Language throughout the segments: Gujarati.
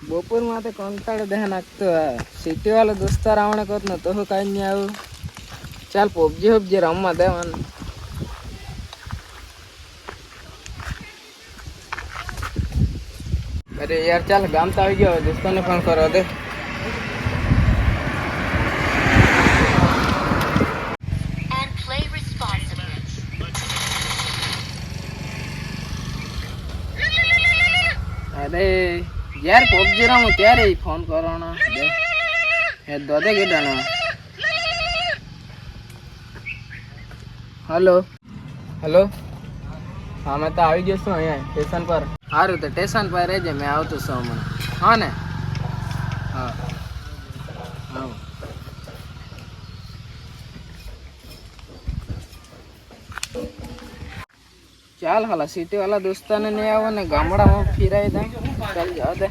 બપોર માં તો કંટાળો દેહ નાખતો સિટી વાળો દોસ્તાર આવણે કોત ને તો કઈ નહીં આવું ચાલ પબજી રમવા દેવાનું અરે યાર ચાલ ગામ તો આવી ગયો દોસ્તાને ફોન કરો દે અરે यार पबजी रहा ત્યારે ફોન કરવાનો હે દોદે કેડાનો હેલો હેલો હા મેં તો આવી ગયો છું અહીંયા સ્ટેશન પર સારું તો સ્ટેશન પર રહેજે મેં આવતો છું હમણાં હા ને હા હા ચાલ હાલા સિટી વાળા દોસ્તાને નહીં આવો ને ગામડામાં ફિરાવી દે ચાલ જાવ દે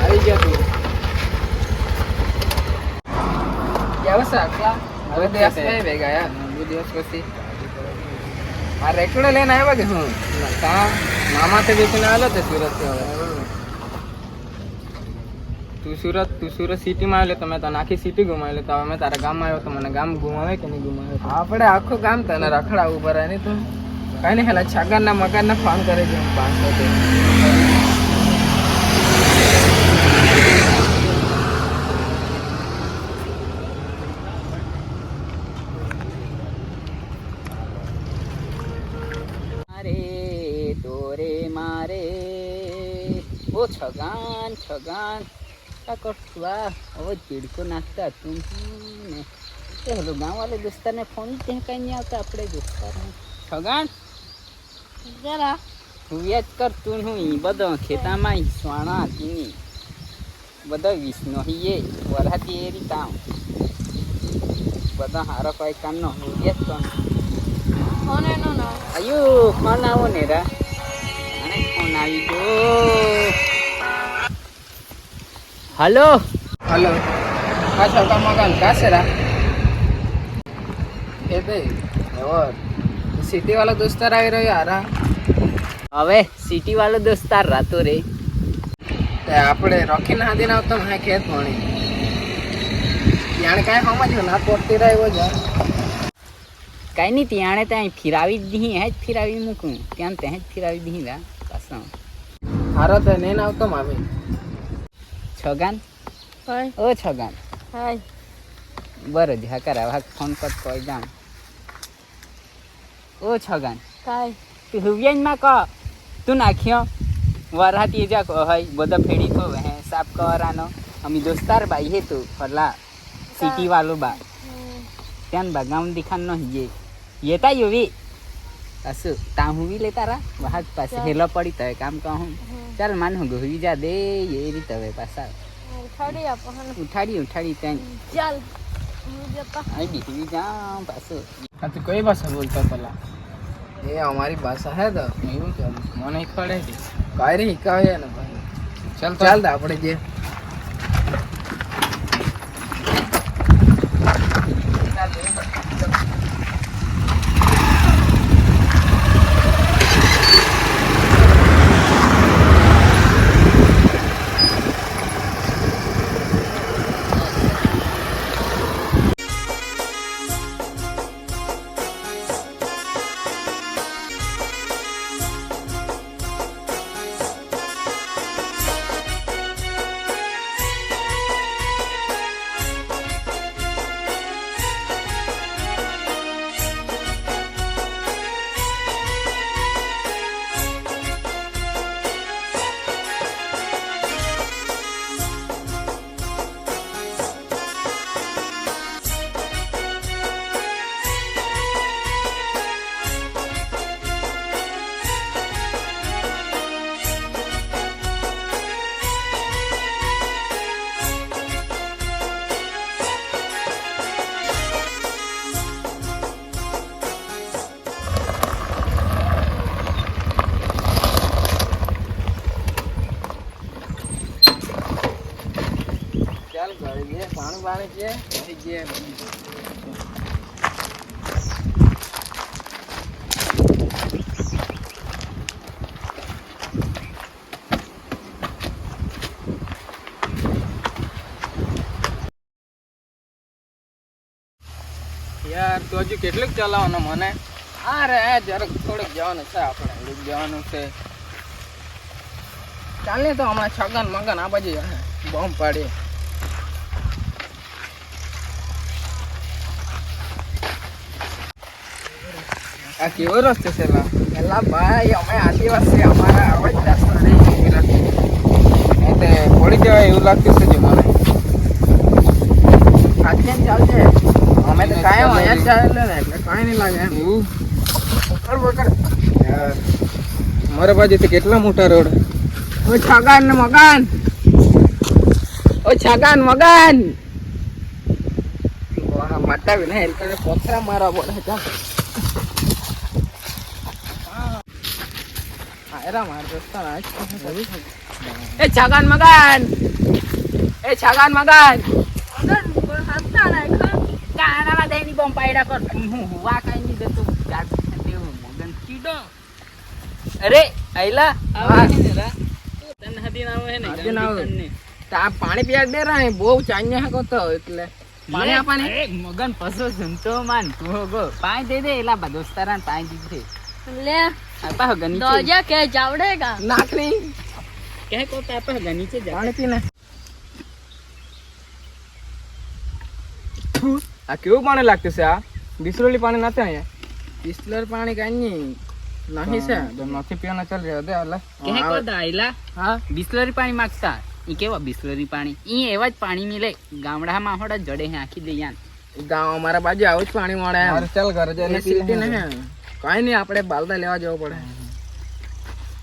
આવી ગયા તું કેવું છે આખલા હવે દિવસ નહીં ભેગા યાર બે દિવસ પછી આ રેકડો લઈને આવ્યા કે હું કામ મામાથી બેસીને આવેલો તે સુરતથી હવે તું સુરત સિટીમાં આવેલો તો મેં તને આખી સિટી ઘુમાવેલો તો હવે મેં તારા ગામમાં આવ્યો તો મને ગામ ઘુમાવે કે નહીં ઘુમાવે આપણે આખું ગામ તને રખડાવવું પડે નહીં તું કઈ નહીં હેલા છગનના મકાનના ફોન કરે છે હું 500 છગાન છગાન કરવા હવે ચીડકો નાખતા તું ને એ હલો ગામવાળા દોસ્તારને ફોન ત્યાં કઈ નહીં આવતા આપણે દોસ્તાર છગાન જરા હું યાદ કર તું હું બધો ખેતામાં સોણા હતી બધો વિસનો હિયે વરહાતી એ રીતા બધા હારો કોઈ કામનો હું યાદ કર ફોન એનો ના અયો ફોન આવો ને રા અને ફોન આવી ગયો हेलो हेलो हाँ छोटा मकान कहाँ से रहा हे भाई और सिटी वाला दोस्तार आ रहा यार હવે સિટી વાળો દોસ્તાર રાતો રે આપણે રોકી ના દેના તો હા ખેત પાણી ત્યાં કાંઈ સમજો ના પડતી રહ્યો જ કાંઈ નહીં ત્યાં ત્યાં ફિરાવી દી હે જ ફિરાવી મૂકું ત્યાં ત્યાં જ ફિરાવી દી રા પાછા હારો તો નહીં આવતો મામી છગાન હાય ઓ છગાન હાય બરો જ હકરા હક ફોન કર કોઈ જામ ઓ છગાન કાય તું હુવિયાનમાં ક તું નાખ્યો વરહાતી જા હોય બધા ફેડી તો હે સાફ કરવાનો અમે દોસ્તાર ભાઈ હે તું ફરલા સિટી વાલો બા ત્યાં બા ગામ દિખાન ન હિયે येता युवी असं ताहुवी लेता रा वहां पास हेला पड़ी तय काम कहूं चल मान हो हुई जा दे ये री तवे पासा उठाड़ी तय चल आई भी हुई जा पासो हां तो कोई भाषा बोलता पला ये हमारी भाषा है तो नहीं चल मन ही खड़े काय रे हिकावे ना भाई चल दा આપણે જે પાણી પીએ પછી જઈએ. યાર તો હજુ કેટલુંક ચલાવવાનું મને? અરે જરાક થોડુંક જવાનું છે, આપણે થોડુંક જવાનું છે. ચાલ ને તો હમણાં છગન મગન આ બાજુ બોમ્બ પાડીએ. આ કેવો રસ્તો છે એલા ભાઈ? અમે આદિવાસી, અમારા આવા જ રસ્તો નહીં એટલે પડી જવાય એવું લાગતું છે જો મને. સાચે ચાલશે, અમે તો કાયમ અહીંયા ચાલે ને એટલે કાંઈ નહીં લાગે એમ. મારા બાજુથી કેટલા મોટા રોડ. ઓ છગન ને મગન, ઓ છગન મગન મટાવી ને એટલે પોથરા મારવા પડે. ચાલ એ છગન મગન, એ છગન મગન કાનામાં દઈ ની બોમ્બ પાડ્યા કર. હું હુવા કઈ નહીં દેતો મગન કીડો. અરે આઈલા પાણી પીવા દે રા, બહુ ચાંયા હતો એટલે પાણી આપવાને. મગન પસો જમતો માન તું ગો પાણી દે દે એલા બધા દોસ્તારા પાણી દીધે ले આપા ગની तो जा के जावड़ेगा નાખની કહે કો આપા ગની છે પાણી પીને. આ કેવું પાણી લાગતું છે? આ બિસ્લરી પાણી નથી અહીંયા. બિસ્લરી પાણી કાઈ નહીં છે જો નથી પીવાના. ચાલ રહ્યા દે હાલે કહે કો દાઈલા. હા બિસ્લરી પાણી માંગતા. ઈ કેવા બિસ્લરી પાણી? ઈ એવા જ પાણી મિલે ગામડામાં હોડા જડે હે આખી દે યાર. ગામ અમારા બાજુ આવું જ પાણી મળે. ચાલ ઘરે જઈને પીતી નહીં. કાઈ નહીં, આપણે બાલદા લેવા જવું પડે.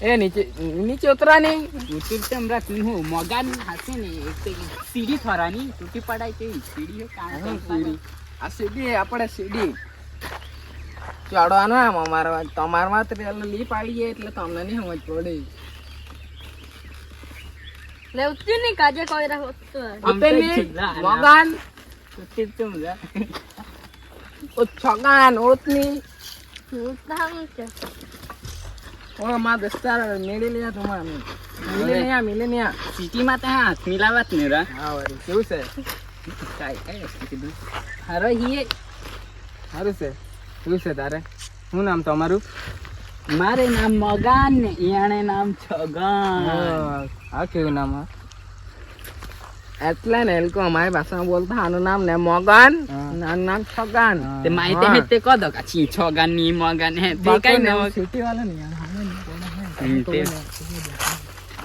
એ નીચે નીચે ઉતરા નહીં. નીચે તેમ રાખ હું મગાન હાસે ને સીડી થરાની તૂટી પડાય કે સીડી હે કાં સીડી. આ સીડી આપણે સીડી ચડવાનો આમ અમારા તમારમાં તો લી પાડીએ એટલે તમને નહીં સમજ પડે. ले उतनी नहीं काजे कोई रहा तो મગાન ઓ છગાન ઓતની ઓ માં દસ્તાર મેળી લે તમારે મિલેનિયા સિટી માં ત્યાં હાથ મિલાવત ને રા. હા વળી કેવું છે? કાઈ વસ્તુ કીધું હારો હીએ હારું છે. શું છે તારે? શું નામ તમારું? મારે નામ મગાન ને ઈયાણે નામ છગન. આ કેવું નામ? એટલે ને એ લોકો અમારી ભાષામાં બોલતા આનું નામ ને મગન, આનું નામ છગન. તે માહિતી હે તે કદો કાચી છગન ની મગન હે તે કઈ ન સિટી વાળા ને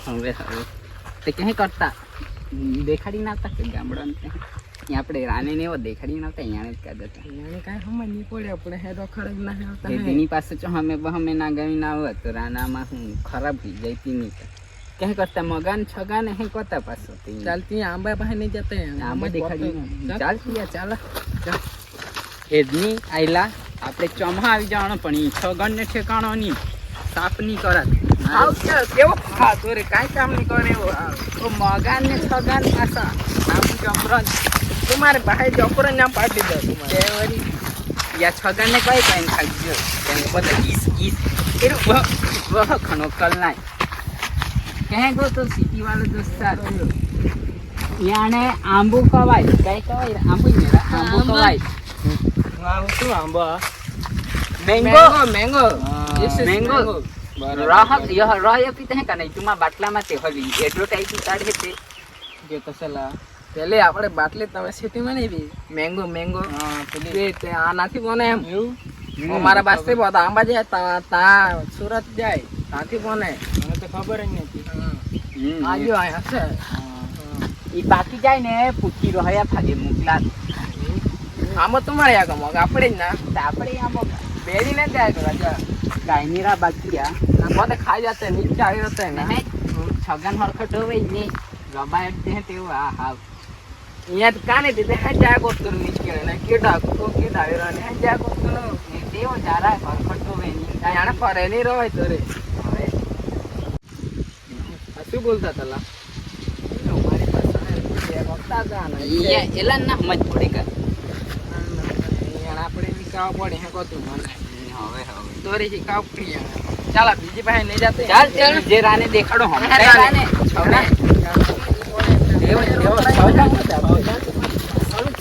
હવે તે કહે કરતા દેખાડી નાતા કે ગામડાને ત્યાં આપણે રાને ને એવો દેખાડી નાતા અહીંયા જ કહેતા. અહીંયા કાંઈ સમજ નહીં પડે આપણે હેડો ખરાબ ના આવતા. એની પાસે જો અમે ના ગમી ના આવે તો રાનામાં હું ખરાબ થઈ જાય નહીં કહે કરતા મગાન છગાન હે કોતા પાછો ચાલતી આંબા પાસે નહીં જતા આંબા દેખાડી ચાલતી ચાલ એદની આયલા આપણે ચોમા આવી જવાનો પણ ઈ છગન ને ઠેકાણો નહીં સાફ નહીં કરત. કેવો હા તોરે કાંઈ કામ નહીં કરે એવો મગાન ને છગાન પાછા નામ જમરન તમારે ભાઈ જપરન નામ પાડી દીધો તમારે યા છગન ને કઈ કઈ ખાઈ ગયો બધા ઈસ એનું બહ ખનો કલ નાય કહે ગો તો સિટી વાળો દોસ્તાર યાને આંબુ ખવાય. કઈ ખવાય? આંબુ મેરા આંબુ ખવાય. શું આંબો? મેંગો મેંગો મેંગો રાહ यह राह पीते हैं का नहीं तुम बाटला में ते हली एडवर्टाइज उतारे थे જે કસલા પેલે આપણે બાટલી તમે સિટી માં નહીં પી મેંગો મેંગો પેલી તે આ નાથી બને એમ એવું અમારા બાસ્તે બહુ આંબા જાય તા સુરત જાય ત્યાંથી બને. મને તો ખબર જ નથી. આજો આયા છે ઈ બાકી જાય ને પૂછી રહ્યા થાગે મુકલા આમાં તમારે આ ગમો આપણે જ ના આપણે આમાં બેરી ને જાય તો રાજા કાઈનીરા બાકીયા મને ખાઈ જતે નીચે આવી રહેતે ને છગન હરખટ હોય ને ગબાય દે તેવું આ હા અહીંયા તો કાને દીધે હે જાય કોતર નીચે ને કેડા તો કેડા આવે ને હે જાય કોતર તેવો જારા હરખટ હોય ને આને ફરે નહીં રહે તો રે હવે શું બોલતા તલા અમારી પાસે આવતા જાના એલા ના સમજ પડે કા આપણે શીખાવ પડે હે કોતું મને હવે દોરી શીખાવ પડી ચાલ બીજી પાસે નહીં જાતે ચાલ ચાલ જે રાને દેખાડો હમ રાને છોડા દેવ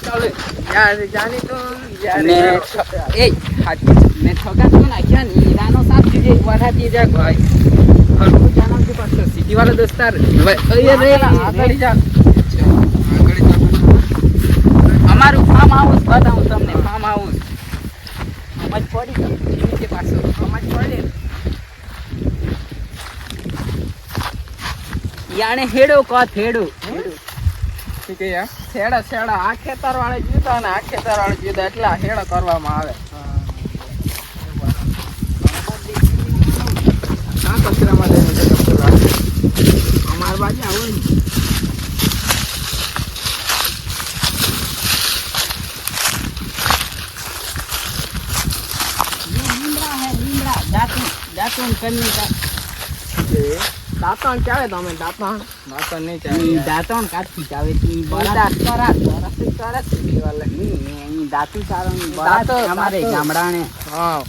ચાલે યાર જાની તો ને એ ને ઠોકા તો નાખ્યા ને ઈરાનો સાથ દીજે વરાતી જા ભાઈ હરકુ જાનમ કે પાછો સિટી વાળો દોસ્તાર આગળ જા અમારું ફાર્મ હાઉસ બતાવું તમને ફાર્મ હાઉસ સમજ પડી કે પાછો સમજ પડે યાણે હેડો કથ હેડો ઠીક છે યાર છેડા છેડા આ ખેતર વાળે જીવતા અને આ ખેતર વાળે જીવતા એટલે હેડો કરવામાં આવે આ કચરામાં લઈને અમાર બાજુ આવું ને દાંતણ કરની દાંતણ ચાવે તમે દાંતણ નહીં ચાવે દાંતણ કાઢી ચાવે તી બરાબર દાંતું સારો દાંતો અમારે ગામડાને હા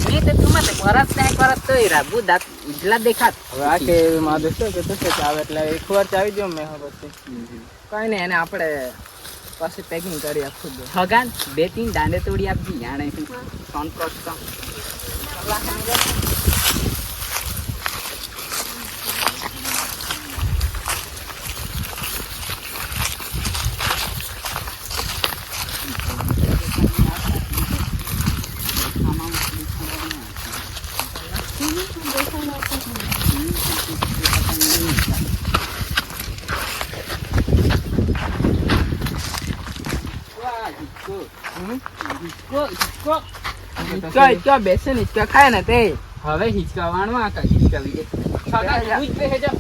નહીં તો તું મને પરત નહીં કરત તો રાબુ દાંત ઉજલા દેખાત હવે આ કે માં દોસ્તો કે તો ચાવે એટલે એક વાર ચાવી દો મેં પછી કઈ નહીં એને આપણે પાછી પેકિંગ કરી આખું દો હગાન 2-3 દાંડે તોડી આપજી જાણે સોન પ્રોસ્ટમ હિચકા બેસે ને હિચકા ખાય ને તે હવે હિચકાવાણું આ હિચકાવી દે છગા ઉજ બેહે જા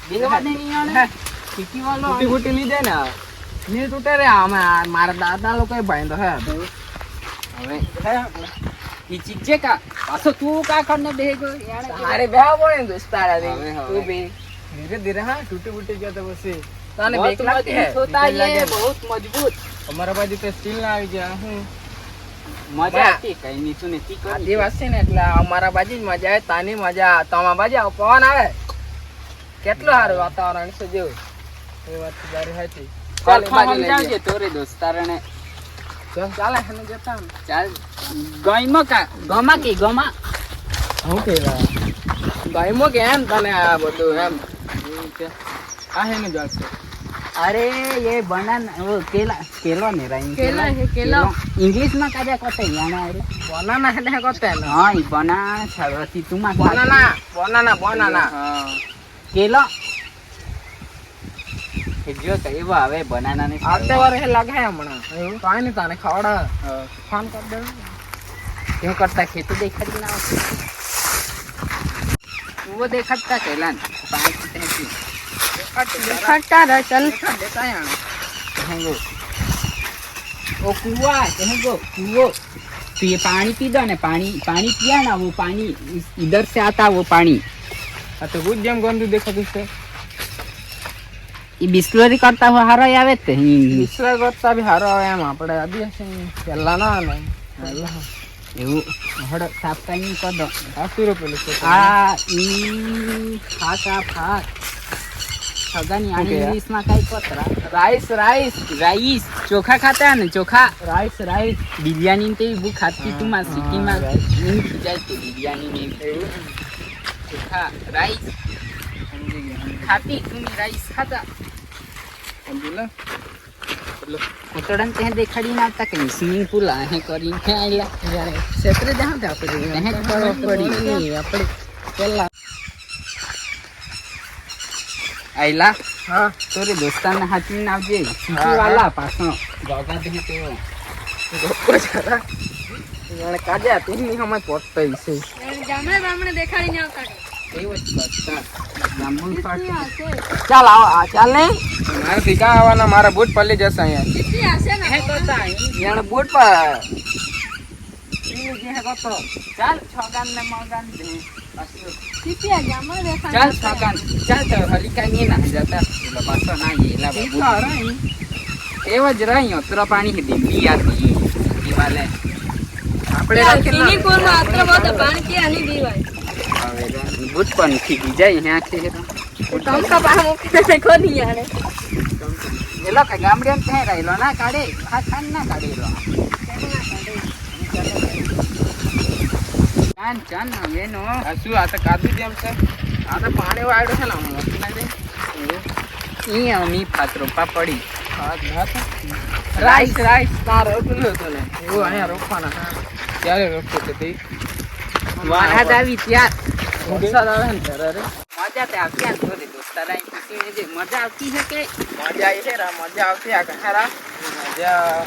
દેવા દે ની આને હિચકી વાળો ફૂટી ફૂટી લીધે ને ની તૂટે રે અમે મારા દાદા લોકો ભાઈ હે હવે હિચી જે કા પાછો તું કા કરને બેહે ગયો યાર મારે બેહા પડે ને દોસ્તારા હવે, દે હવે. તું બી ધીરે ધીરે હા તૂટી ફૂટી ગયો તો પછી તને बहुत બેક લાગતી હે होता બીક લાગે ये ને? बहुत मजबूत અમારા બાજુ તો સ્ટીલ ના આવી ગયા હું मजा आती कहीं नहीं तूने ती कर આદિવાસી ને એટલે અમારા બાજુ જ મજા આવે તાની મજા તમારા બાજુ આવો પવન આવે કેટલું સારું વાતાવરણ છે જેવું એ વાત તો તારી સાચી ચાલ એ બાજુ લઈ समझाओ જઈએ. तोरे दोस्तारने ચાલે હેને જતા ને. चल गईमा का गमा की गमा હું કેવા ગાયમો કે એમ તને આ બધું એમ આ હેને જાશે अरे ये बनाना वो केला नहीं रहा केला है, केला। इंग्लिश में क्या कहते हैं याना अरे બનાના હેને કોતે ને हाँ ये बनाना छावती तुम બનાના हाँ केला जो कहीं वो आवे बनाना नहीं આવતે વાર હે લાગે હમણાં કાઈ નહીં તને ખવડા ફોન કર દે क्यों करता खेती देखा ना वो देखता केला पानी पीते हैं कि खट्टा रह चल દેતા યાર कहेंगे वो कुआ कहेंगे कुओ तो ये पानी पी दो ना पानी पानी पिया ना वो पानी इधर से आता वो पानी આ તો ગુજ જેમ ગંદુ દેખાતું છે ये बिस्लरी करता हुआ हारा आवे ते વિશ્વાસ કરતા બી સારો આવે એમ આપણે આદિવાસી પહેલા ના આવે પહેલા એવું હડ સાફ કરીને કર દો 80 રૂપિયા છે आ फाक फाक सगन यानी क्या? इंग्लिश में कई पत्रा રાઈસ રાઈસ राइस चोखा खाता है ना चोखा રાઈસ રાઈસ बिरयानी ते वो खाती हाँ, तुम सिटी में हाँ, right. नहीं खिजाती बिरयानी में चोखा राइस खाती तुम राइस खाता સમજીલા उतरन ते देखाड़ी ना आता कहीं स्विमिंग पूल आहे करी है आइला यार ક્ષેત્રે જાઉં તે આપણે हैं खबर पड़ी નહીં આપણે પહેલા आइला હા तोरे दोस्तान हाथी ना आवजे सिटी हाँ, वाला पासो जागा दे तो લોકો જરા જાણે કાજે તીની સમય પોટઈ છે ગામડે બામડે દેખાડીને આવતા एवं बस्ता जामुन पाट ચાલ આવો આ ચાલ ને મારે ટીકા આવવાના મારા બૂટ પલ્લી જશે અહીંયા કેટલી હશે ને है तो ताई યાર બૂટ પર પીલું જે હે ગોતો. ચાલ છોગાન ને મોગાન દે પાછું. સીટી આ ગામમાં દેખાય ચાલ છોગાન ચાલ તો હલિકા ની ના જતા એટલે પાછો ના એલા ઈ બાબુ તો રહી. એવો જ રહી ઉતરો પાણી દી પિયાતી ઈવાલે આપણે રાખીને સ્વિમિંગ પૂલમાં આટલો બધો પાણી ક્યાં નહીં પીવાય હવે બુટ પણ ફીગી જાય હે આખી હે તો ટમકા પાસે મૂકીને ખોલી આને એ લોકો ગામડે ત્યાં રહેલો ના કાઢે હા ખાન ના કાઢેલો ચાન ચાન એનો આ શું આ તો કાદવી જેમ છે આ તો પાણી વાળ્યું છે ને આમ મોટી ના દે ઈ અમી પાત્રો પાપડી રાઈસ રાઈસ તાર રોપેલું હતું ને એવું અહીંયા રોપવાના હા ક્યારે રોપતો તો તે વારાદ આવી ત્યાં વરસાદ આવે ને ત્યારે રે મજા તે આવતી આ થોડી દોસ્તાર આઈ ખુશી જે મજા આવતી છે કે મજા આવી છે રા મજા આવતી આ કહારા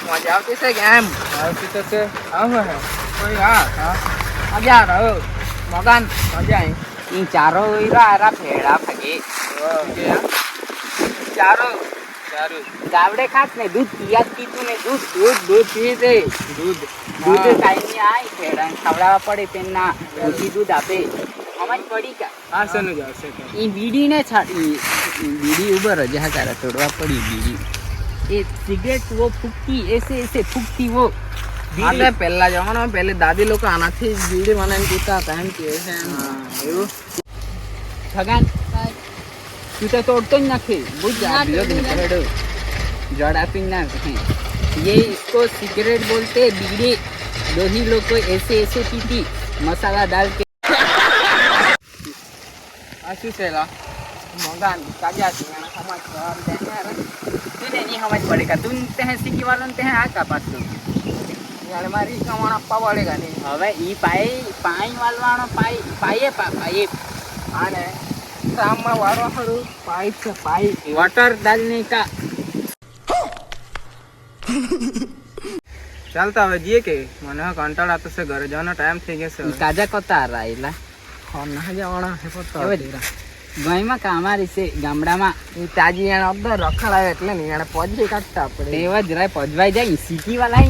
મજા આવતી છે કે એમ આવતી તો છે આવો હે કોઈ હા હા મજા રહો મગાન મજા આવી ઈ ચારો ઈરા આરા ફેડા ફગે ચારો ચારું ગાવડે ખાસ ને દૂધ પિયાજ પીતું ને દૂધ પીએ છે દૂધ ટાઈમે આય ફેડા ખવડાવવા પડે તેના ઓછી દૂધ આપે સમજ પડી કા આ સનું જ આવશે ઈ બીડી ને बीड़ी उबर जहाँ तारा तोड़वा पड़ी बीड़ी ये सिगरेट वो फूकती ऐसे फूकती वो આપણે પહેલા જમાનામાં પહેલી દાદી લોકો આનાથી જ બીડી બનાવીને પીતા હતા એમ કહે છે એવું છગન તું તો તોડતો જ નથી बुझ जा हेडो जड़ आपी ना ये इसको सिगरेट बोलते बीड़ी दो ही लोग को ऐसे पीती मसाला डाल के આ શું છે લા મગાન તાજા છે એના સમાજ સવાર દે યાર तूने नहीं समझ पड़ेगा तुम ते सीखी वालों ते आ का पास યાર મારી કમાણ આપવા પડેગા ને હવે ઈ પાઈ વાળવાનો પાઈએ આને શામમાં વાળવા ખરું પાઇપ છે પાઇપ वाटर डालने का ચાલતા હવે જઈએ કે મને કંટાળ આવતો છે ઘરે જવાનો ટાઈમ થઈ ગયો છે તાજા કોતા રાયલા ફોન ના જવાના છે પોતા હવે ગઈમાં કામારી છે ગામડામાં એ તાજી એને અબ્દર રખડાવે એટલે નહીં એને પહોંચી કાઢતા આપણે તેવા જરાય પજવાઈ જાય સિટી વાળા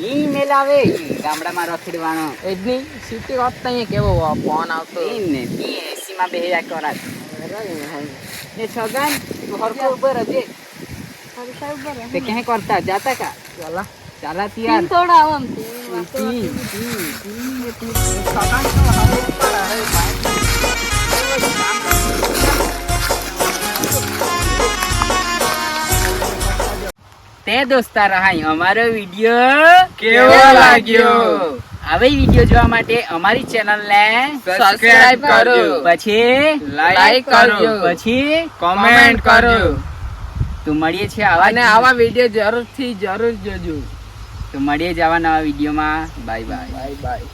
ઈ મેલાવે ગામડામાં રખડવાનો એજની સિટી વાત તો અહીંયા કેવો ફોન આવતો ને ઈ એસી માં બેહ્યા કરાત ને છગન તું હરકો ઉપર હજે તે કહે કરતા જાતા કા ચાલા ચાલા તિયાર થોડા આમ તે દોસ્તાર હાઈ અમારો વિડિયો કેવો લાગ્યો? આવી વિડિયો જોવા માટે અમારી ચેનલ ને સબસ્ક્રાઇબ કરો પછી લાઈક કરજો પછી કોમેન્ટ કરજો તો મળીએ છીએ આવા અને આવા વિડિયો જરૂર જોજો તો મળીએ જ આવા નવા વિડીયોમાં બાય બાય બાય બાય